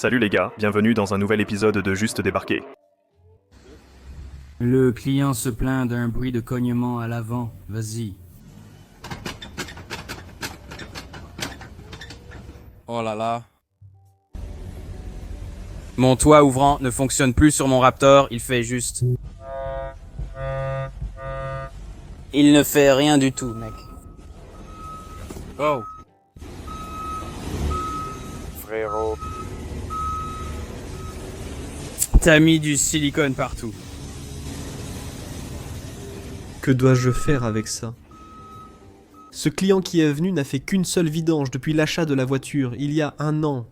Salut les gars, bienvenue dans un nouvel épisode de Juste débarqué. Le client se plaint d'un bruit de cognement à l'avant. Vas-y. Oh là là. Mon toit ouvrant ne fonctionne plus sur mon Raptor, il fait juste... Il ne fait rien du tout, mec. Oh. Frérot. T'as mis du silicone partout. Que dois-je faire avec ça? Ce client qui est venu n'a fait qu'une seule vidange depuis l'achat de la voiture, il y a 1 an.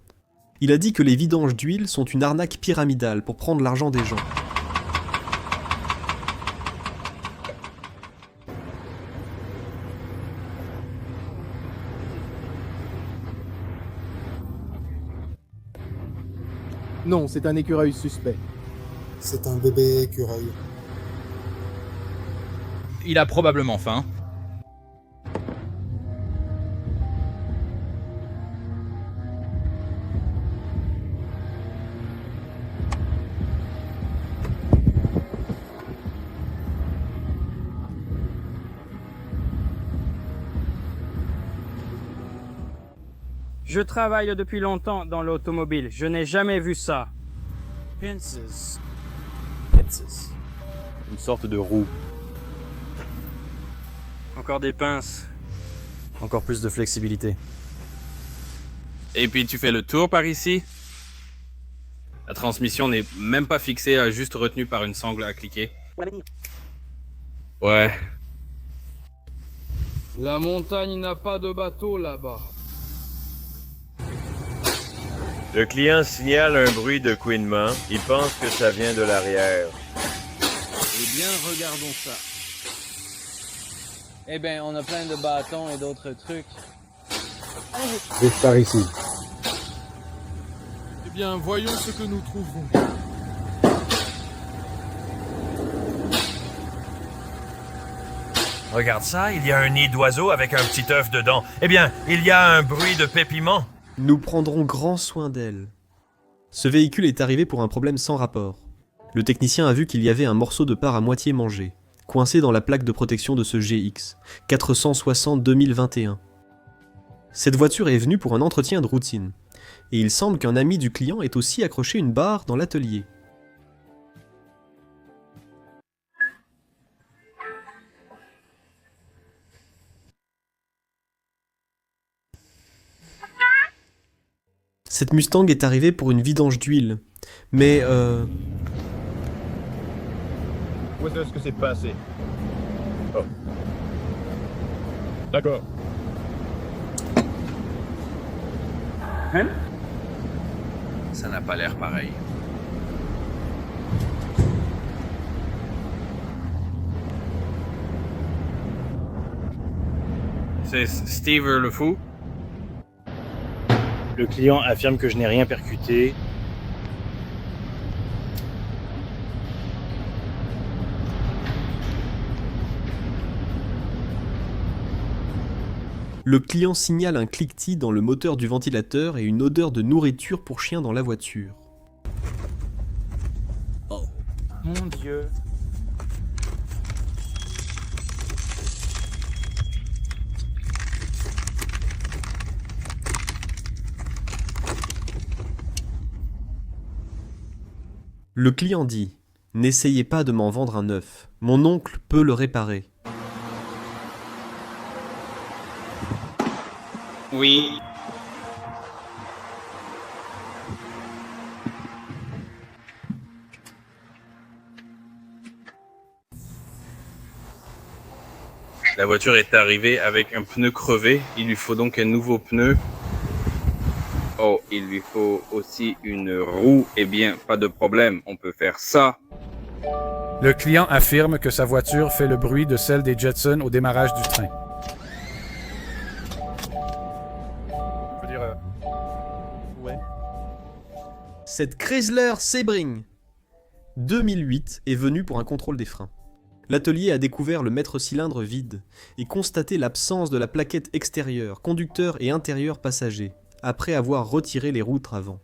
Il a dit que les vidanges d'huile sont une arnaque pyramidale pour prendre l'argent des gens. Non, c'est un écureuil suspect. C'est un bébé écureuil. Il a probablement faim. Je travaille depuis longtemps dans l'automobile. Je n'ai jamais vu ça. Pinces. Une sorte de roue. Encore des pinces. Encore plus de flexibilité. Et puis tu fais le tour par ici. La transmission n'est même pas fixée, juste retenue par une sangle à cliquer. Ouais. La montagne n'a pas de bateau là-bas. Le client signale un bruit de couinement. Il pense que ça vient de l'arrière. Eh bien, regardons ça. Eh ben, on a plein de bâtons et d'autres trucs. Juste par ici. Eh bien, voyons ce que nous trouverons. Regarde ça, il y a un nid d'oiseau avec un petit œuf dedans. Eh bien, il y a un bruit de pépiment. Nous prendrons grand soin d'elle. Ce véhicule est arrivé pour un problème sans rapport. Le technicien a vu qu'il y avait un morceau de part à moitié mangé, coincé dans la plaque de protection de ce GX 460-2021. Cette voiture est venue pour un entretien de routine, et il semble qu'un ami du client ait aussi accroché une barre dans l'atelier. Cette Mustang est arrivée pour une vidange d'huile, mais Où est-ce que c'est passé? Oh. D'accord. Ça n'a pas l'air pareil. C'est Steve le fou? Le client affirme que je n'ai rien percuté. le client signale un cliquetis dans le moteur du ventilateur et une odeur de nourriture pour chien dans la voiture. Oh. Mon Dieu. Le client dit « N'essayez pas de m'en vendre un neuf, mon oncle peut le réparer. » Oui. La voiture est arrivée avec un pneu crevé, il lui faut donc un nouveau pneu. Oh, il lui faut aussi une roue. Eh bien, pas de problème, on peut faire ça. Le client affirme que sa voiture fait le bruit de celle des Jetsons au démarrage du train. Je veux dire, ouais. Cette Chrysler Sebring 2008 est venue pour un contrôle des freins. L'atelier a découvert le maître-cylindre vide et constaté l'absence de la plaquette extérieure, conducteur et intérieur passager, après avoir retiré les roues avant.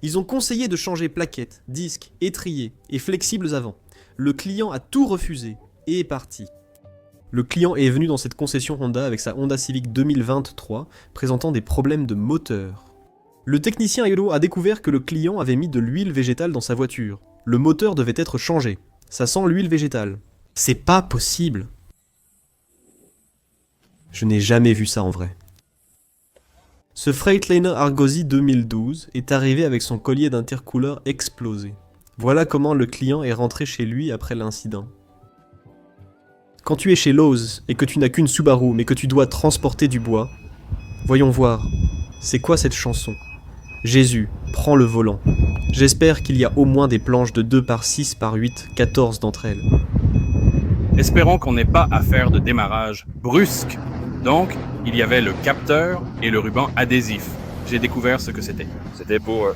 Ils ont conseillé de changer plaquettes, disques, étriers et flexibles avant. Le client a tout refusé et est parti. Le client est venu dans cette concession Honda avec sa Honda Civic 2023 présentant des problèmes de moteur. Le technicien Hiro a découvert que le client avait mis de l'huile végétale dans sa voiture. Le moteur devait être changé. Ça sent l'huile végétale. C'est pas possible. Je n'ai jamais vu ça en vrai. Ce Freightliner Argosy 2012 est arrivé avec son collier d'intercooleur explosé. Voilà comment le client est rentré chez lui après l'incident. Quand tu es chez Lowe's et que tu n'as qu'une Subaru mais que tu dois transporter du bois, voyons voir, c'est quoi cette chanson ? Jésus, prends le volant. J'espère qu'il y a au moins des planches de 2 par 6 par 8, 14 d'entre elles. Espérons qu'on n'ait pas à faire de démarrage brusque. Donc, il y avait le capteur et le ruban adhésif. J'ai découvert ce que c'était. C'était pour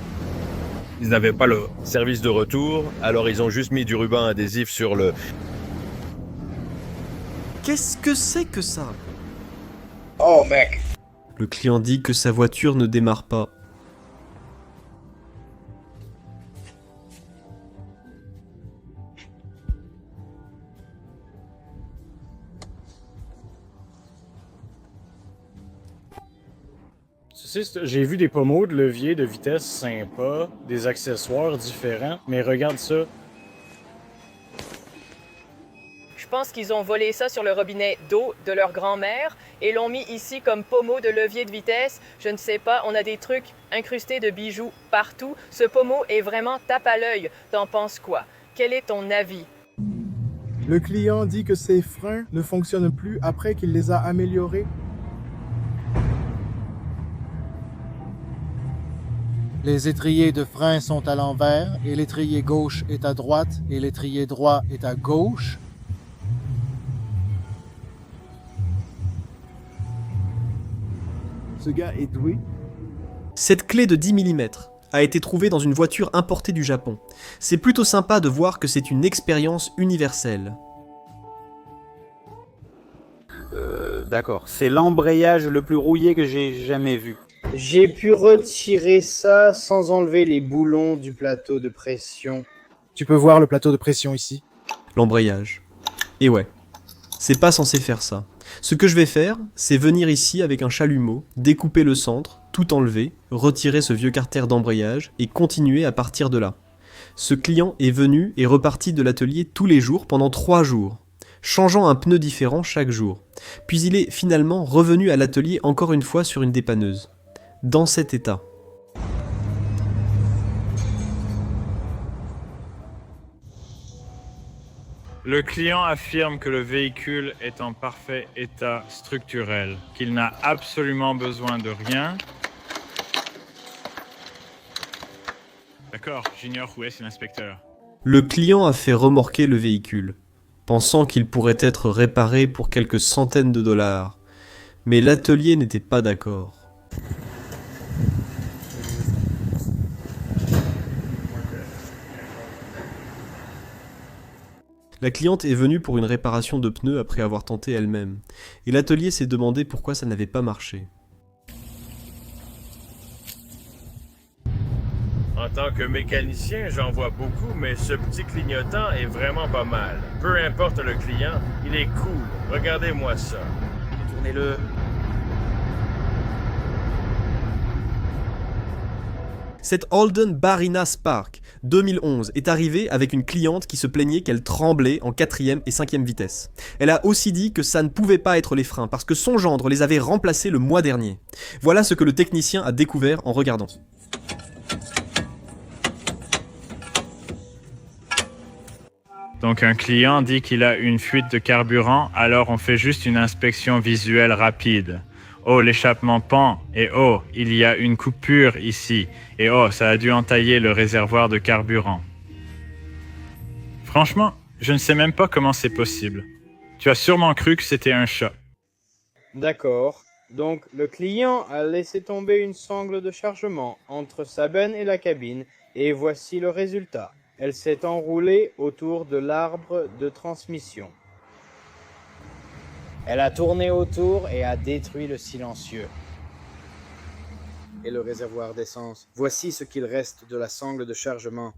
Ils n'avaient pas le... service de retour, alors ils ont juste mis du ruban adhésif sur le... Qu'est-ce que c'est que ça ? Oh mec! Le client dit que sa voiture ne démarre pas. Tu sais, j'ai vu des pommeaux de levier de vitesse sympas, des accessoires différents, mais regarde ça. Je pense qu'ils ont volé ça sur le robinet d'eau de leur grand-mère et l'ont mis ici comme pommeau de levier de vitesse. Je ne sais pas, on a des trucs incrustés de bijoux partout. Ce pommeau est vraiment tape à l'œil. T'en penses quoi? Quel est ton avis? Le client dit que ses freins ne fonctionnent plus après qu'il les a améliorés. Les étriers de frein sont à l'envers et l'étrier gauche est à droite et l'étrier droit est à gauche. Ce gars est doué. Cette clé de 10 mm a été trouvée dans une voiture importée du Japon. C'est plutôt sympa de voir que c'est une expérience universelle. D'accord. C'est l'embrayage le plus rouillé que j'ai jamais vu. J'ai pu retirer ça sans enlever les boulons du plateau de pression. Tu peux voir le plateau de pression ici. L'embrayage. Et ouais, c'est pas censé faire ça. Ce que je vais faire, c'est venir ici avec un chalumeau, découper le centre, tout enlever, retirer ce vieux carter d'embrayage et continuer à partir de là. Ce client est venu et reparti de l'atelier tous les jours pendant 3 jours, changeant un pneu différent chaque jour. Puis il est finalement revenu à l'atelier encore une fois sur une dépanneuse. Dans cet état. Le client affirme que le véhicule est en parfait état structurel, qu'il n'a absolument besoin de rien. D'accord, j'ignore où est l'inspecteur. Le client a fait remorquer le véhicule, pensant qu'il pourrait être réparé pour quelques centaines de dollars. Mais l'atelier n'était pas d'accord. La cliente est venue pour une réparation de pneus après avoir tenté elle-même, et l'atelier s'est demandé pourquoi ça n'avait pas marché. En tant que mécanicien, j'en vois beaucoup, mais ce petit clignotant est vraiment pas mal. Peu importe le client, il est cool. Regardez-moi ça. Tournez-le. Cette Holden Barina Spark 2011 est arrivée avec une cliente qui se plaignait qu'elle tremblait en 4e et 5e vitesse. Elle a aussi dit que ça ne pouvait pas être les freins parce que son gendre les avait remplacés le mois dernier. Voilà ce que le technicien a découvert en regardant. Donc un client dit qu'il a une fuite de carburant, alors on fait juste une inspection visuelle rapide. Oh, l'échappement pend, et oh, il y a une coupure ici, et oh, ça a dû entailler le réservoir de carburant. Franchement, je ne sais même pas comment c'est possible. Tu as sûrement cru que c'était un chat. D'accord. Donc, le client a laissé tomber une sangle de chargement entre sa benne et la cabine, et voici le résultat. Elle s'est enroulée autour de l'arbre de transmission. Elle a tourné autour et a détruit le silencieux. et le réservoir d'essence. Voici ce qu'il reste de la sangle de chargement.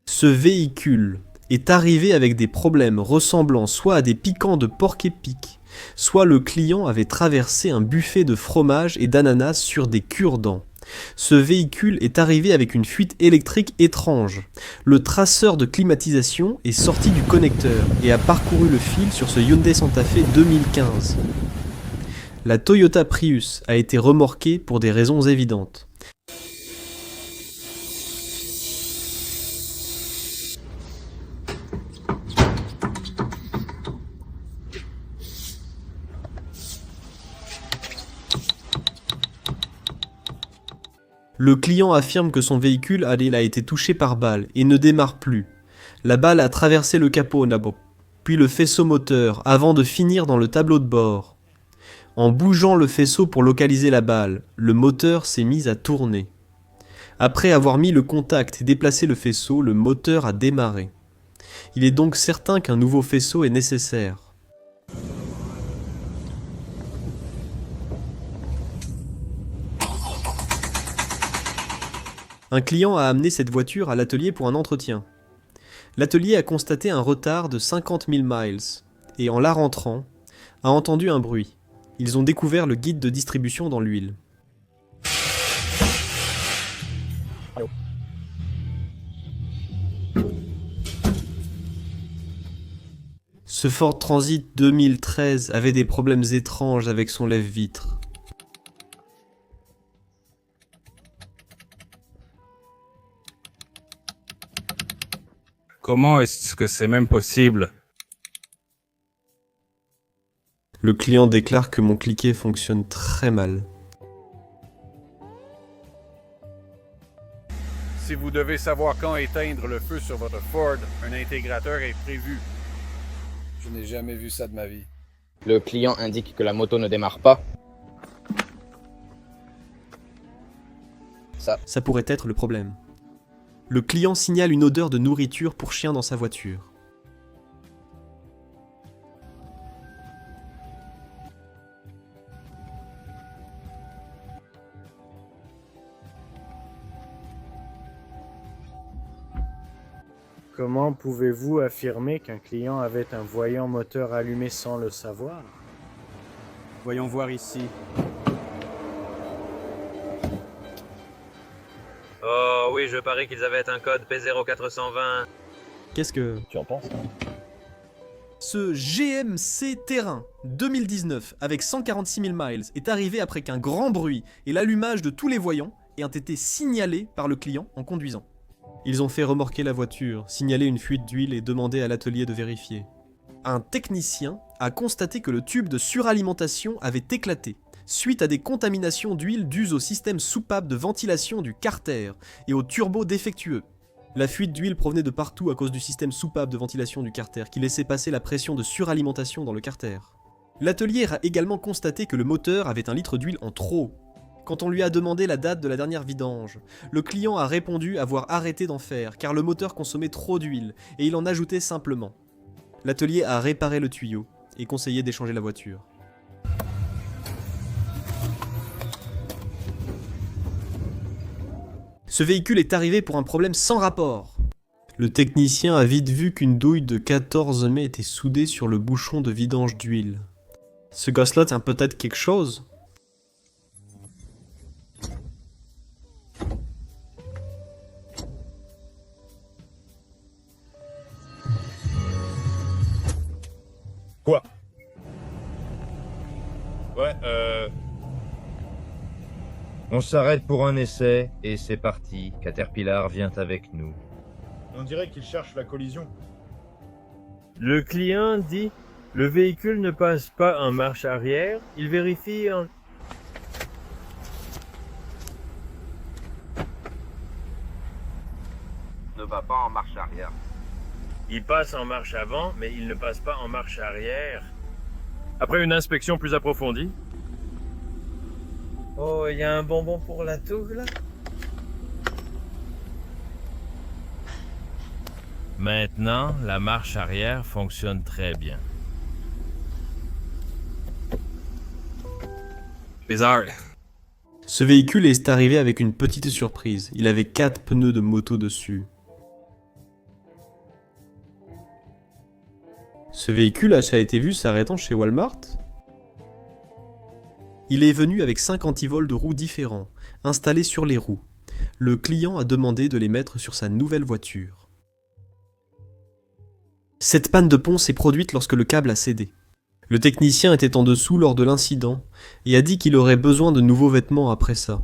Ce véhicule est arrivé avec des problèmes ressemblant soit à des piquants de porc-épic, soit le client avait traversé un buffet de fromage et d'ananas sur des cure-dents. Ce véhicule est arrivé avec une fuite électrique étrange. Le traceur de climatisation est sorti du connecteur et a parcouru le fil sur ce Hyundai Santa Fe 2015. La Toyota Prius a été remorquée pour des raisons évidentes. Le client affirme que son véhicule a été touché par balle et ne démarre plus. La balle a traversé le capot, puis le faisceau moteur avant de finir dans le tableau de bord. En bougeant le faisceau pour localiser la balle, le moteur s'est mis à tourner. Après avoir mis le contact et déplacé le faisceau, le moteur a démarré. Il est donc certain qu'un nouveau faisceau est nécessaire. Un client a amené cette voiture à l'atelier pour un entretien. L'atelier a constaté un retard de 50 000 miles et en la rentrant, a entendu un bruit. Ils ont découvert le guide de distribution dans l'huile. Ce Ford Transit 2013 avait des problèmes étranges avec son lève-vitre. Comment est-ce que c'est même possible? Le client déclare que mon cliquet fonctionne très mal. Si vous devez savoir quand éteindre le feu sur votre Ford, un intégrateur est prévu. Je n'ai jamais vu ça de ma vie. Le client indique que la moto ne démarre pas. Ça pourrait être le problème. Le client signale une odeur de nourriture pour chien dans sa voiture. Comment pouvez-vous affirmer qu'un client avait un voyant moteur allumé sans le savoir? Voyons voir ici. Oh oui, je parie qu'ils avaient un code P0420. Qu'est-ce que tu en penses? Ce GMC Terrain 2019 avec 146 000 miles est arrivé après qu'un grand bruit et l'allumage de tous les voyants aient été signalés par le client en conduisant. Ils ont fait remorquer la voiture, signalé une fuite d'huile et demandé à l'atelier de vérifier. Un technicien a constaté que le tube de suralimentation avait éclaté, suite à des contaminations d'huile dues au système soupape de ventilation du carter et au turbo défectueux. La fuite d'huile provenait de partout à cause du système soupape de ventilation du carter qui laissait passer la pression de suralimentation dans le carter. L'atelier a également constaté que le moteur avait un litre d'huile en trop. Quand on lui a demandé la date de la dernière vidange, le client a répondu avoir arrêté d'en faire car le moteur consommait trop d'huile et il en ajoutait simplement. L'atelier a réparé le tuyau et conseillé d'échanger la voiture. Ce véhicule est arrivé pour un problème sans rapport. Le technicien a vite vu qu'une douille de 14 mai était soudée sur le bouchon de vidange d'huile. Ce gosse-là tient peut-être quelque chose? Quoi? Ouais, On s'arrête pour un essai, et c'est parti. Caterpillar vient avec nous. On dirait qu'il cherche la collision. Le client dit, le véhicule ne passe pas en marche arrière, il vérifie en... Ne va pas en marche arrière. Il passe en marche avant, mais il ne passe pas en marche arrière. Après une inspection plus approfondie. Oh, il y a un bonbon pour la toux, là? Maintenant, la marche arrière fonctionne très bien. Bizarre. Ce véhicule est arrivé avec une petite surprise. Il avait 4 pneus de moto dessus. Ce véhicule a été vu s'arrêtant chez Walmart. Il est venu avec 5 antivols de roues différents, installés sur les roues. Le client a demandé de les mettre sur sa nouvelle voiture. Cette panne de pont s'est produite lorsque le câble a cédé. Le technicien était en dessous lors de l'incident et a dit qu'il aurait besoin de nouveaux vêtements après ça.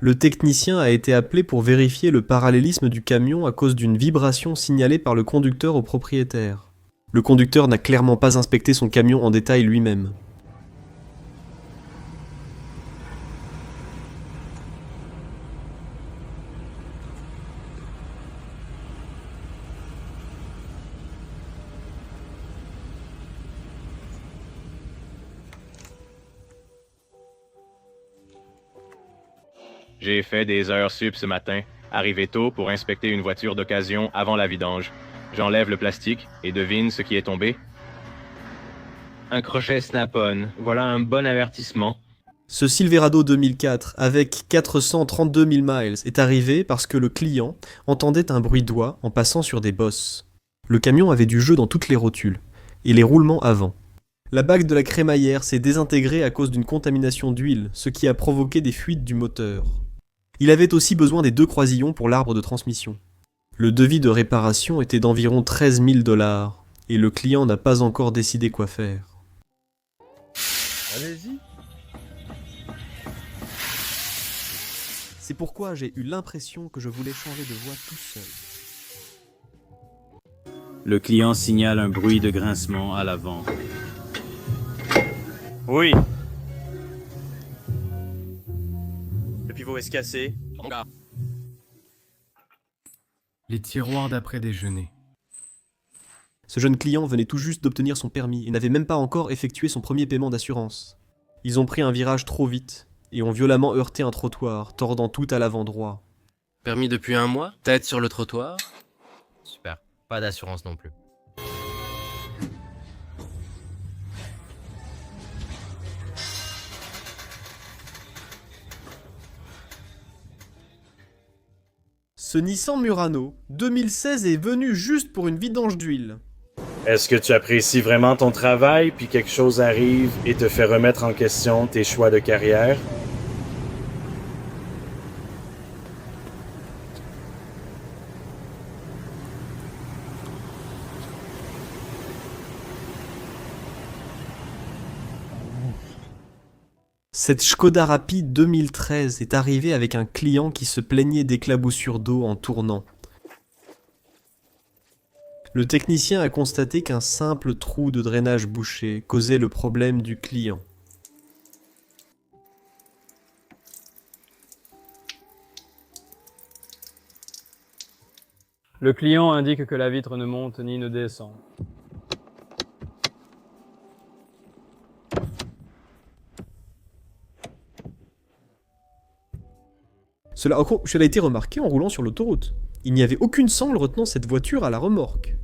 Le technicien a été appelé pour vérifier le parallélisme du camion à cause d'une vibration signalée par le conducteur au propriétaire. Le conducteur n'a clairement pas inspecté son camion en détail lui-même. J'ai fait des heures sup ce matin, arrivé tôt pour inspecter une voiture d'occasion avant la vidange. J'enlève le plastique et devine ce qui est tombé. Un crochet Snap-on, voilà un bon avertissement. Ce Silverado 2004 avec 432 000 miles est arrivé parce que le client entendait un bruit d'oie en passant sur des bosses. Le camion avait du jeu dans toutes les rotules, et les roulements avant. La bague de la crémaillère s'est désintégrée à cause d'une contamination d'huile, ce qui a provoqué des fuites du moteur. Il avait aussi besoin des 2 croisillons pour l'arbre de transmission. Le devis de réparation était d'environ 13 000 $, et le client n'a pas encore décidé quoi faire. Allez-y. C'est pourquoi j'ai eu l'impression que je voulais changer de voix tout seul. Le client signale un bruit de grincement à l'avant. Oui. Le pivot est cassé. Les tiroirs d'après-déjeuner. Ce jeune client venait tout juste d'obtenir son permis et n'avait même pas encore effectué son premier paiement d'assurance. Ils ont pris un virage trop vite et ont violemment heurté un trottoir, tordant tout à l'avant droit. Permis depuis 1 mois, tête sur le trottoir. Super, pas d'assurance non plus. Ce Nissan Murano 2016 est venu juste pour une vidange d'huile. Est-ce que tu apprécies vraiment ton travail, puis quelque chose arrive et te fait remettre en question tes choix de carrière? Cette Škoda Rapide 2013 est arrivée avec un client qui se plaignait d'éclaboussures d'eau en tournant. Le technicien a constaté qu'un simple trou de drainage bouché causait le problème du client. Le client indique que la vitre ne monte ni ne descend. Cela a été remarqué en roulant sur l'autoroute. Il n'y avait aucune sangle retenant cette voiture à la remorque.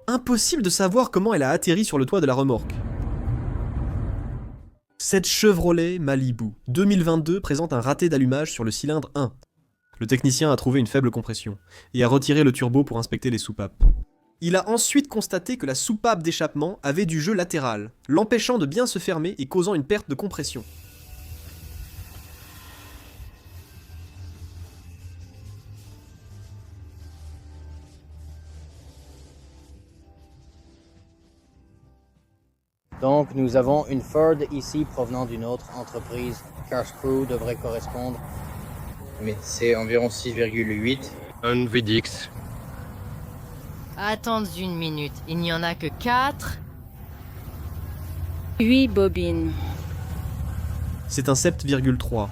Impossible de savoir comment elle a atterri sur le toit de la remorque. Cette Chevrolet Malibu 2022 présente un raté d'allumage sur le cylindre 1. Le technicien a trouvé une faible compression et a retiré le turbo pour inspecter les soupapes. Il a ensuite constaté que la soupape d'échappement avait du jeu latéral, l'empêchant de bien se fermer et causant une perte de compression. Donc nous avons une Ford ici provenant d'une autre entreprise. CarScrew devrait correspondre. Mais c'est environ 6,8. Un VDX. Attends une minute, il n'y en a que 4. 8 bobines. C'est un 7,3.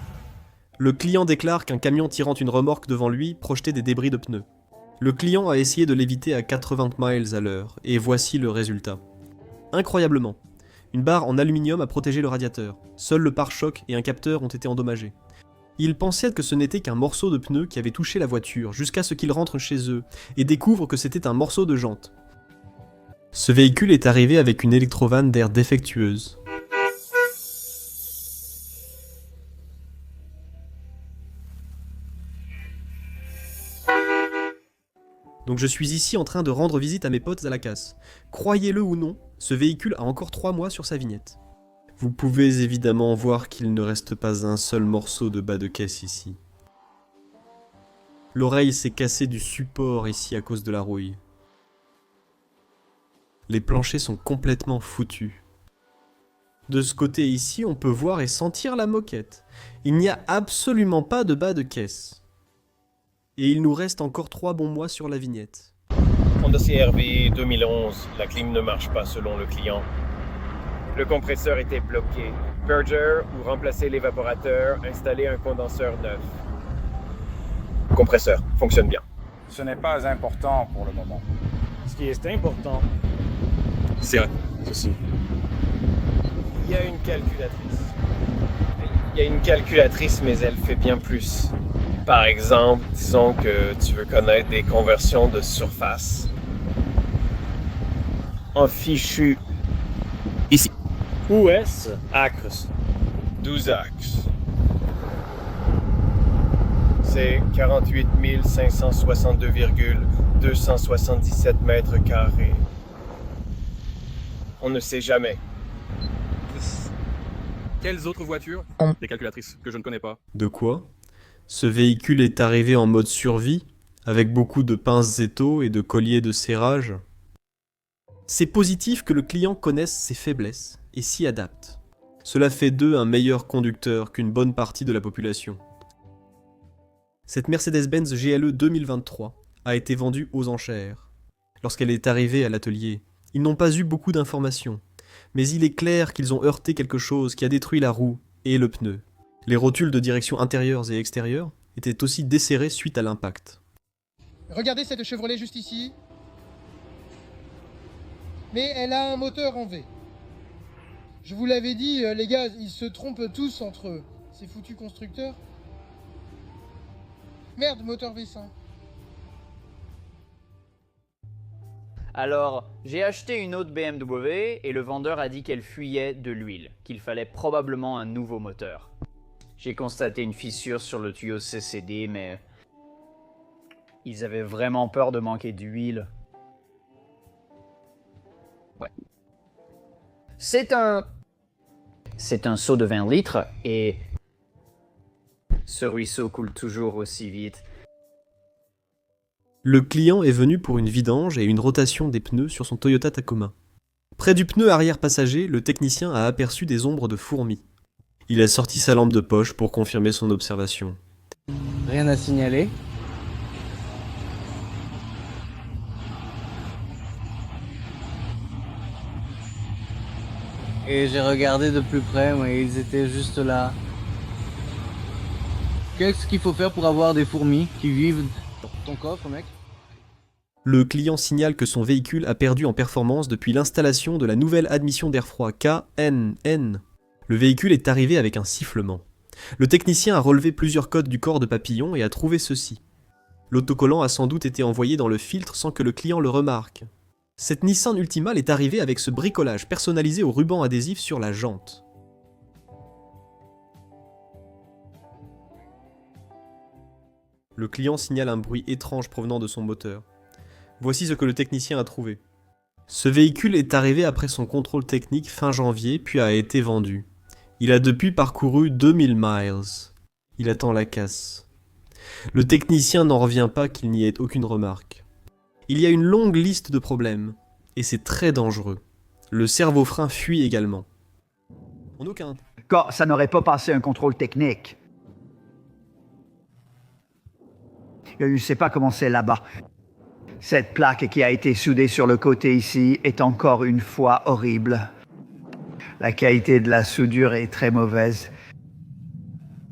Le client déclare qu'un camion tirant une remorque devant lui projetait des débris de pneus. Le client a essayé de l'éviter à 80 miles à l'heure, et voici le résultat. Incroyablement, une barre en aluminium a protégé le radiateur. Seul le pare-choc et un capteur ont été endommagés. Ils pensaient que ce n'était qu'un morceau de pneu qui avait touché la voiture, jusqu'à ce qu'ils rentrent chez eux, et découvrent que c'était un morceau de jante. Ce véhicule est arrivé avec une électrovanne d'air défectueuse. Donc je suis ici en train de rendre visite à mes potes à la casse. Croyez-le ou non, ce véhicule a encore 3 mois sur sa vignette. Vous pouvez évidemment voir qu'il ne reste pas un seul morceau de bas de caisse ici. L'oreille s'est cassée du support ici à cause de la rouille. Les planchers sont complètement foutus. De ce côté ici, on peut voir et sentir la moquette. Il n'y a absolument pas de bas de caisse. Et il nous reste encore 3 bons mois sur la vignette. Honda CR-V 2011, la clim ne marche pas selon le client. Le compresseur était bloqué. Purger ou remplacer l'évaporateur, installer un condenseur neuf. Compresseur, fonctionne bien. Ce n'est pas important pour le moment. Ce qui est important, c'est ceci. Il y a une calculatrice. Il y a une calculatrice, mais elle fait bien plus. Par exemple, disons que tu veux connaître des conversions de surface. En fichu ici. Où est-ce? Acres. 12 axes. C'est 48 562,277 mètres carrés. On ne sait jamais. Quelles autres voitures? Des calculatrices que je ne connais pas. De quoi? Ce véhicule est arrivé en mode survie, avec beaucoup de pinces étaux et de colliers de serrage. C'est positif que le client connaisse ses faiblesses et s'y adapte. Cela fait d'eux un meilleur conducteur qu'une bonne partie de la population. Cette Mercedes-Benz GLE 2023 a été vendue aux enchères. Lorsqu'elle est arrivée à l'atelier, ils n'ont pas eu beaucoup d'informations, mais il est clair qu'ils ont heurté quelque chose qui a détruit la roue et le pneu. Les rotules de direction intérieures et extérieures étaient aussi desserrées suite à l'impact. Regardez cette Chevrolet juste ici. Mais elle a un moteur en V. Je vous l'avais dit, les gars, ils se trompent tous entre eux. Ces foutus constructeurs. Merde, moteur V5. Alors, j'ai acheté une autre BMW et le vendeur a dit qu'elle fuyait de l'huile, qu'il fallait probablement un nouveau moteur. J'ai constaté une fissure sur le tuyau CCD, mais ils avaient vraiment peur de manquer d'huile. Ouais. C'est un seau de 20 litres et ce ruisseau coule toujours aussi vite. Le client est venu pour une vidange et une rotation des pneus sur son Toyota Tacoma. Près du pneu arrière passager, le technicien a aperçu des ombres de fourmis. Il a sorti sa lampe de poche pour confirmer son observation. Rien à signaler. Et j'ai regardé de plus près, mais ils étaient juste là. Qu'est-ce qu'il faut faire pour avoir des fourmis qui vivent dans ton coffre, mec? Le client signale que son véhicule a perdu en performance depuis l'installation de la nouvelle admission d'air froid KNN. Le véhicule est arrivé avec un sifflement. Le technicien a relevé plusieurs codes du corps de papillon et a trouvé ceci. L'autocollant a sans doute été envoyé dans le filtre sans que le client le remarque. Cette Nissan Ultimal est arrivée avec ce bricolage personnalisé au ruban adhésif sur la jante. Le client signale un bruit étrange provenant de son moteur. Voici ce que le technicien a trouvé. Ce véhicule est arrivé après son contrôle technique fin janvier puis a été vendu. Il a depuis parcouru 2000 miles. Il attend la casse. Le technicien n'en revient pas qu'il n'y ait aucune remarque. Il y a une longue liste de problèmes, et c'est très dangereux. Le servo-frein fuit également. En aucun. Quand ça n'aurait pas passé un contrôle technique. Je ne sais pas comment c'est là-bas. Cette plaque qui a été soudée sur le côté ici est encore une fois horrible. La qualité de la soudure est très mauvaise.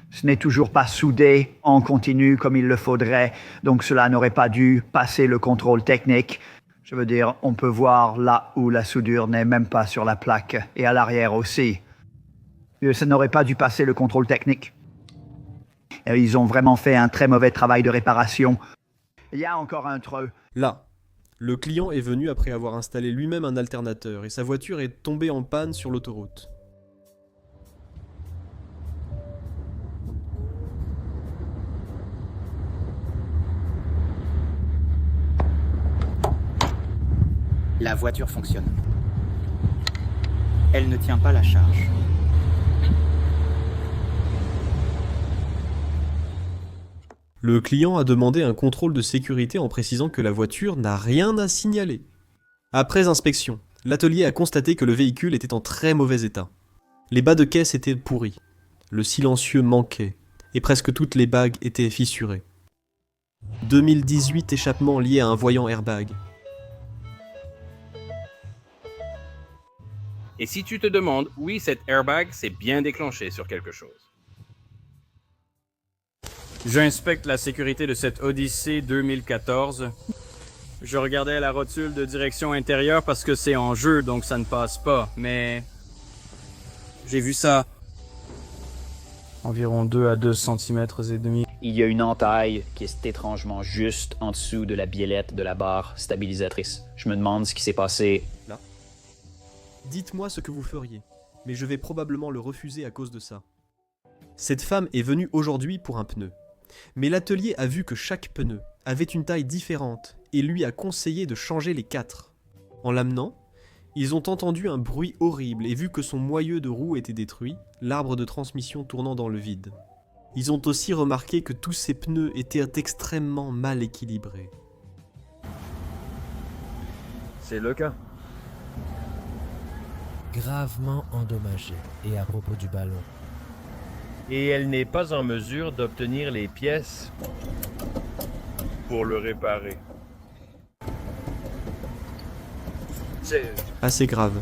Ce n'est toujours pas soudé en continu comme il le faudrait, donc cela n'aurait pas dû passer le contrôle technique. Je veux dire, on peut voir là où la soudure n'est même pas sur la plaque, et à l'arrière aussi. Ça n'aurait pas dû passer le contrôle technique. Et ils ont vraiment fait un très mauvais travail de réparation. Il y a encore un trou. Là, Le client est venu après avoir installé lui-même un alternateur et sa voiture est tombée en panne sur l'autoroute. La voiture fonctionne. Elle ne tient pas la charge. Le client a demandé un contrôle de sécurité en précisant que la voiture n'a rien à signaler. Après inspection, l'atelier a constaté que le véhicule était en très mauvais état. Les bas de caisse étaient pourris, le silencieux manquait, et presque toutes les bagues étaient fissurées. 2018 échappements liés à un voyant airbag. Et si tu te demandes, oui, cet airbag s'est bien déclenché sur quelque chose. J'inspecte la sécurité de cette Odyssey 2014. Je regardais la rotule de direction intérieure parce que c'est en jeu, donc ça ne passe pas, mais... J'ai vu ça. Environ 2 à 2 cm et demi. Il y a une entaille qui est étrangement juste en dessous de la biellette de la barre stabilisatrice. Je me demande ce qui s'est passé là. Dites-moi ce que vous feriez, mais je vais probablement le refuser à cause de ça. Cette femme est venue aujourd'hui pour un pneu. Mais l'atelier a vu que chaque pneu avait une taille différente et lui a conseillé de changer les 4. En l'amenant, ils ont entendu un bruit horrible et vu que son moyeu de roue était détruit, l'arbre de transmission tournant dans le vide. Ils ont aussi remarqué que tous ces pneus étaient extrêmement mal équilibrés. C'est le cas. Gravement endommagée. Et à propos du ballon. Et elle n'est pas en mesure d'obtenir les pièces pour le réparer. C'est assez grave.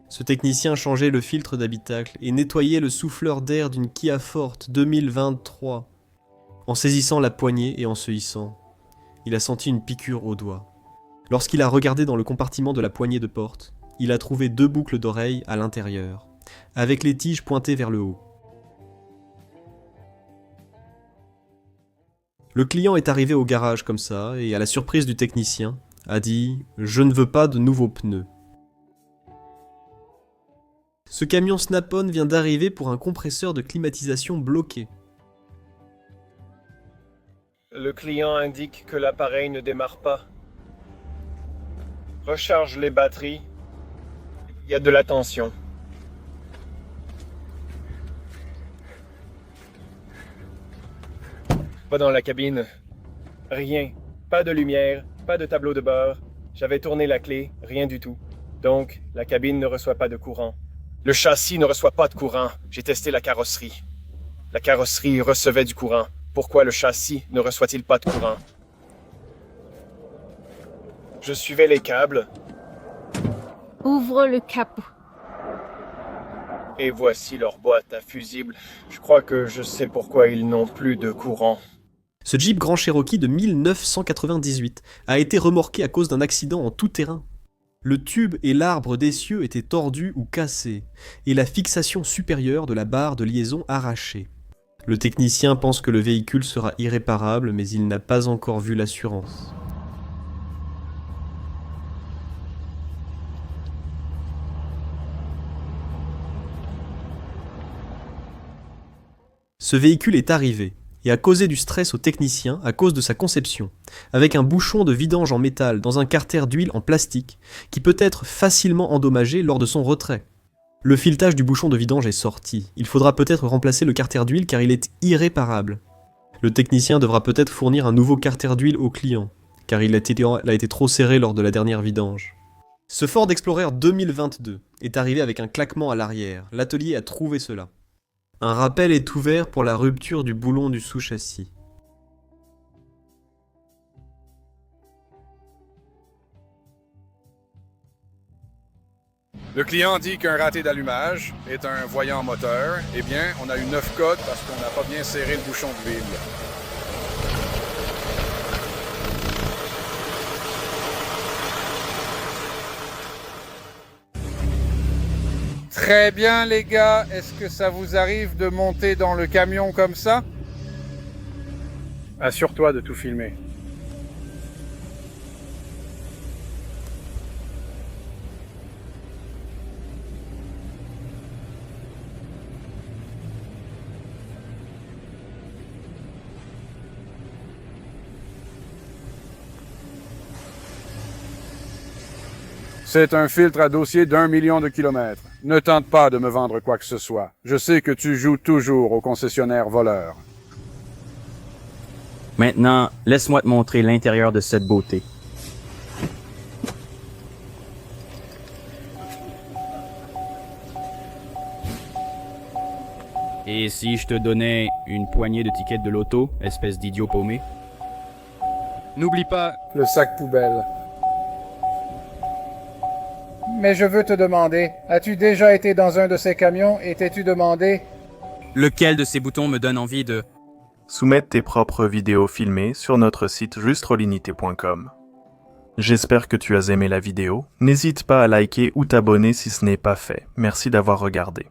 Ce technicien changeait le filtre d'habitacle et nettoyait le souffleur d'air d'une Kia Forte 2023. En saisissant la poignée et en se hissant, il a senti une piqûre au doigt. Lorsqu'il a regardé dans le compartiment de la poignée de porte, il a trouvé 2 boucles d'oreilles à l'intérieur, avec les tiges pointées vers le haut. Le client est arrivé au garage comme ça, et à la surprise du technicien, a dit « Je ne veux pas de nouveaux pneus ». Ce camion Snap-on vient d'arriver pour un compresseur de climatisation bloqué. Le client indique que l'appareil ne démarre pas. Recharge les batteries. Il y a de la tension. Pas dans la cabine. Rien. Pas de lumière, pas de tableau de bord. J'avais tourné la clé, rien du tout. Donc, la cabine ne reçoit pas de courant. Le châssis ne reçoit pas de courant. J'ai testé la carrosserie. La carrosserie recevait du courant. Pourquoi le châssis ne reçoit-il pas de courant? Je suivais les câbles. Ouvre le capot. Et voici leur boîte à fusibles. Je crois que je sais pourquoi ils n'ont plus de courant. Ce Jeep Grand Cherokee de 1998 a été remorqué à cause d'un accident en tout-terrain. Le tube et l'arbre d'essieu étaient tordus ou cassés, et la fixation supérieure de la barre de liaison arrachée. Le technicien pense que le véhicule sera irréparable, mais il n'a pas encore vu l'assurance. Ce véhicule est arrivé et a causé du stress au technicien à cause de sa conception, avec un bouchon de vidange en métal dans un carter d'huile en plastique qui peut être facilement endommagé lors de son retrait. Le filetage du bouchon de vidange est sorti, il faudra peut-être remplacer le carter d'huile car il est irréparable. Le technicien devra peut-être fournir un nouveau carter d'huile au client, car il a été trop serré lors de la dernière vidange. Ce Ford Explorer 2022 est arrivé avec un claquement à l'arrière, l'atelier a trouvé cela. Un rappel est ouvert pour la rupture du boulon du sous-châssis. Le client dit qu'un raté d'allumage est un voyant moteur. Eh bien, on a eu 9 codes parce qu'on n'a pas bien serré le bouchon d'huile. Très bien, les gars. Est-ce que ça vous arrive de monter dans le camion comme ça? Assure-toi de tout filmer. C'est un filtre à dossier d'1 million de kilomètres. Ne tente pas de me vendre quoi que ce soit. Je sais que tu joues toujours au concessionnaire voleur. Maintenant, laisse-moi te montrer l'intérieur de cette beauté. Et si je te donnais une poignée de tickets de loto, espèce d'idiot paumé? N'oublie pas... Le sac poubelle. Mais je veux te demander, as-tu déjà été dans un de ces camions et t'es-tu demandé... Lequel de ces boutons me donne envie de... Soumettre tes propres vidéos filmées sur notre site justrolinité.com. J'espère que tu as aimé la vidéo. N'hésite pas à liker ou t'abonner si ce n'est pas fait. Merci d'avoir regardé.